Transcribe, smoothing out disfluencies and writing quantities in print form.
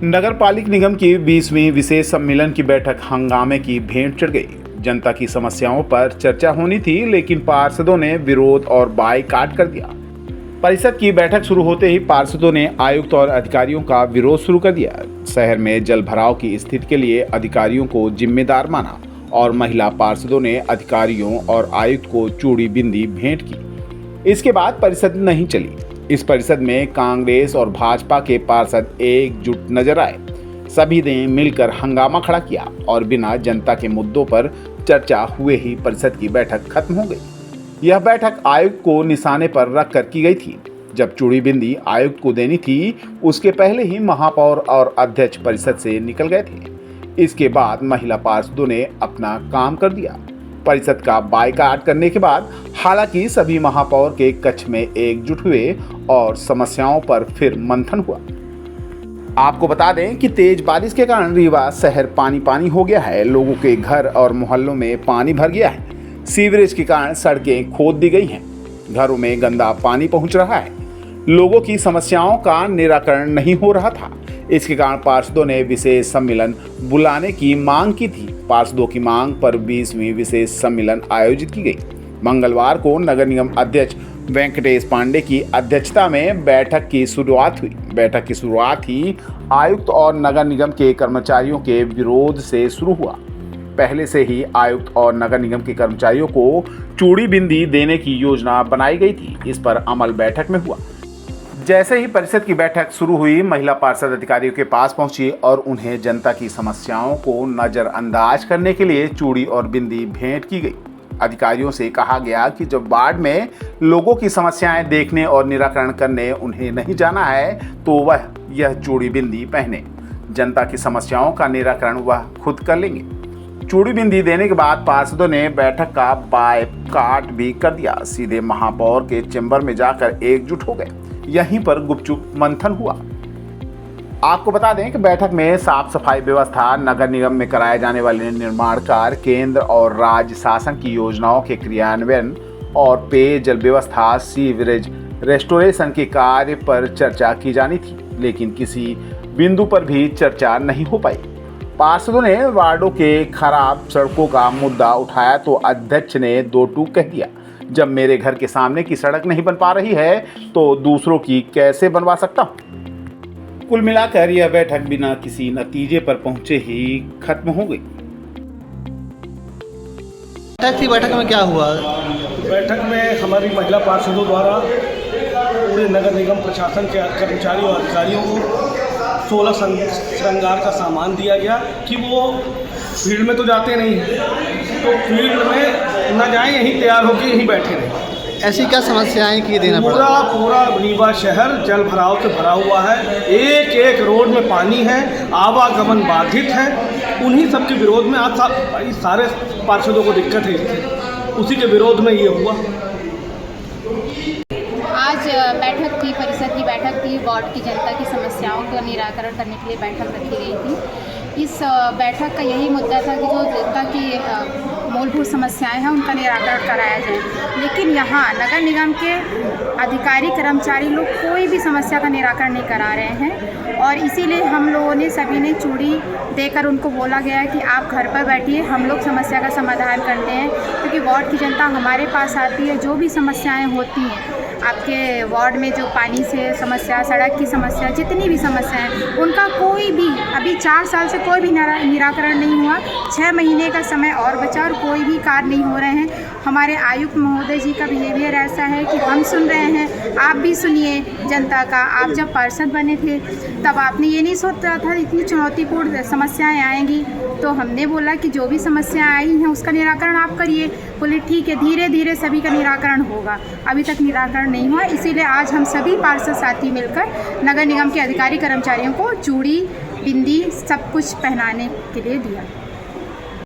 नगर पालिक निगम की 20वीं विशेष सम्मेलन की बैठक हंगामे की भेंट चढ़ गई। जनता की समस्याओं पर चर्चा होनी थी, लेकिन पार्षदों ने विरोध और बायकॉट कर दिया। परिषद की बैठक शुरू होते ही पार्षदों ने आयुक्त और अधिकारियों का विरोध शुरू कर दिया। शहर में जल भराव की स्थिति के लिए अधिकारियों को जिम्मेदार माना और महिला पार्षदों ने अधिकारियों और आयुक्त को चूड़ी बिंदी भेंट की। इसके बाद परिषद नहीं चली। इस परिषद में कांग्रेस और भाजपा के पार्षद एकजुट नजर आए। सभी ने मिलकर हंगामा खड़ा किया और बिना जनता के मुद्दों पर चर्चा हुए ही परिषद की बैठक खत्म हो गई। यह बैठक आयुक्त को निशाने पर रखकर की गई थी। जब चूड़ी बिंदी आयुक्त को देनी थी, उसके पहले ही महापौर और अध्यक्ष परिषद से निकल गए थे। इसके बाद महिला पार्षदों ने अपना काम कर दिया। परिषद का बायकॉट करने के बाद हालांकि सभी महापौर के कक्ष में एकजुट हुए और समस्याओं पर फिर मंथन हुआ। आपको बता दें कि तेज बारिश के कारण रीवा शहर पानी पानी हो गया है। लोगों के घर और मोहल्लों में पानी भर गया है। सीवरेज के कारण सड़कें खोद दी गई हैं। घरों में गंदा पानी पहुंच रहा है। लोगों की समस्याओं का निराकरण नहीं हो रहा था। इसके कारण पार्षदों ने विशेष सम्मेलन बुलाने की मांग की थी। पार्षदों की मांग पर 20वीं विशेष सम्मेलन आयोजित की गई। मंगलवार को नगर निगम अध्यक्ष वेंकटेश पांडे की अध्यक्षता में बैठक की शुरुआत हुई। बैठक की शुरुआत ही आयुक्त और नगर निगम के कर्मचारियों के विरोध से शुरू हुआ। पहले से ही आयुक्त और नगर निगम के कर्मचारियों को चूड़ी बिंदी देने की योजना बनाई गई थी। इस पर अमल बैठक में हुआ। जैसे ही परिषद की बैठक शुरू हुई, महिला पार्षद अधिकारियों के पास पहुंची और उन्हें जनता की समस्याओं को नजरअंदाज करने के लिए चूड़ी और बिंदी भेंट की गई। अधिकारियों से कहा गया कि जब वार्ड में लोगों की समस्याएं देखने और निराकरण करने उन्हें नहीं जाना है, तो वह यह चूड़ी बिंदी पहने। जनता की समस्याओं का निराकरण वह खुद कर लेंगे। चूड़ी बिंदी देने के बाद पार्षदों ने बैठक का बायकॉट भी कर दिया। सीधे महापौर के चैम्बर में जाकर एकजुट हो गए। यहीं पर गुपचुप मंथन हुआ। आपको बता दें कि बैठक में साफ सफाई व्यवस्था, नगर निगम में कराए जाने वाले निर्माण कार्य, केंद्र और राज्य शासन की योजनाओं के क्रियान्वयन और पेयजल व्यवस्था, सीवरेज रेस्टोरेशन के कार्य पर चर्चा की जानी थी, लेकिन किसी बिंदु पर भी चर्चा नहीं हो पाई। पार्षदों ने वार्डों के खराब सड़कों का मुद्दा उठाया तो अध्यक्ष ने दो टूक कह दिया। जब मेरे घर के सामने की सड़क नहीं बन पा रही है तो दूसरों की कैसे बनवा सकता हूं। कुल मिलाकर यह बैठक बिना किसी नतीजे पर पहुंचे ही खत्म हो गई। बैठक में क्या हुआ? बैठक में हमारी महिला पार्षदों द्वारा पूरे नगर निगम प्रशासन के कर्मचारियों और अधिकारियों को 16 श्रृंगार का सामान दिया गया कि वो फील्ड में तो जाते नहीं, तो फील्ड में न जाएं, यहीं तैयार होकर यहीं बैठे रहें। ऐसी क्या समस्याएं की देना पड़ा? पूरा रीवा शहर जल भराव से भरा हुआ है। एक एक रोड में पानी है, आवागमन बाधित है। उन्हीं सब के विरोध में आज सारे पार्षदों को दिक्कत है। उसी के विरोध में ये हुआ। आज बैठक थी, परिषद की बैठक थी। वार्ड की जनता की समस्याओं का निराकरण करने के लिए बैठक रखी गई थी। इस बैठक का यही मुद्दा था कि जो जनता की मूलभूत समस्याएं हैं उनका निराकरण कराया जाए। लेकिन यहाँ नगर निगम के अधिकारी कर्मचारी लोग कोई भी समस्या का निराकरण नहीं करा रहे हैं और इसीलिए हम लोगों ने सभी ने चूड़ी देकर उनको बोला गया कि आप घर पर बैठिए, हम लोग समस्या का समाधान करते हैं। क्योंकि वार्ड की जनता हमारे पास आती है, जो भी समस्याएं होती हैं आपके वार्ड में, जो पानी से समस्या, सड़क की समस्या, जितनी भी समस्याएं, उनका कोई भी अभी 4 साल से कोई भी निराकरण नहीं हुआ। 6 महीने का समय और बचा और कोई भी कार्य नहीं हो रहे हैं। हमारे आयुक्त महोदय जी का बिहेवियर ऐसा है कि हम सुन रहे हैं, आप भी सुनिए जनता का। आप जब पार्षद बने थे तब आपने ये नहीं सोचा था इतनी चुनौतीपूर्ण समस्याएं आएंगी, तो हमने बोला कि जो भी समस्याएं आई हैं उसका निराकरण आप करिए। बोले ठीक है, धीरे धीरे सभी का निराकरण होगा। अभी तक निराकरण नहीं हुआ, इसीलिए आज हम सभी पार्षद साथी मिलकर नगर निगम के अधिकारी कर्मचारियों को चूड़ी बिंदी सब कुछ पहनाने के लिए दिया।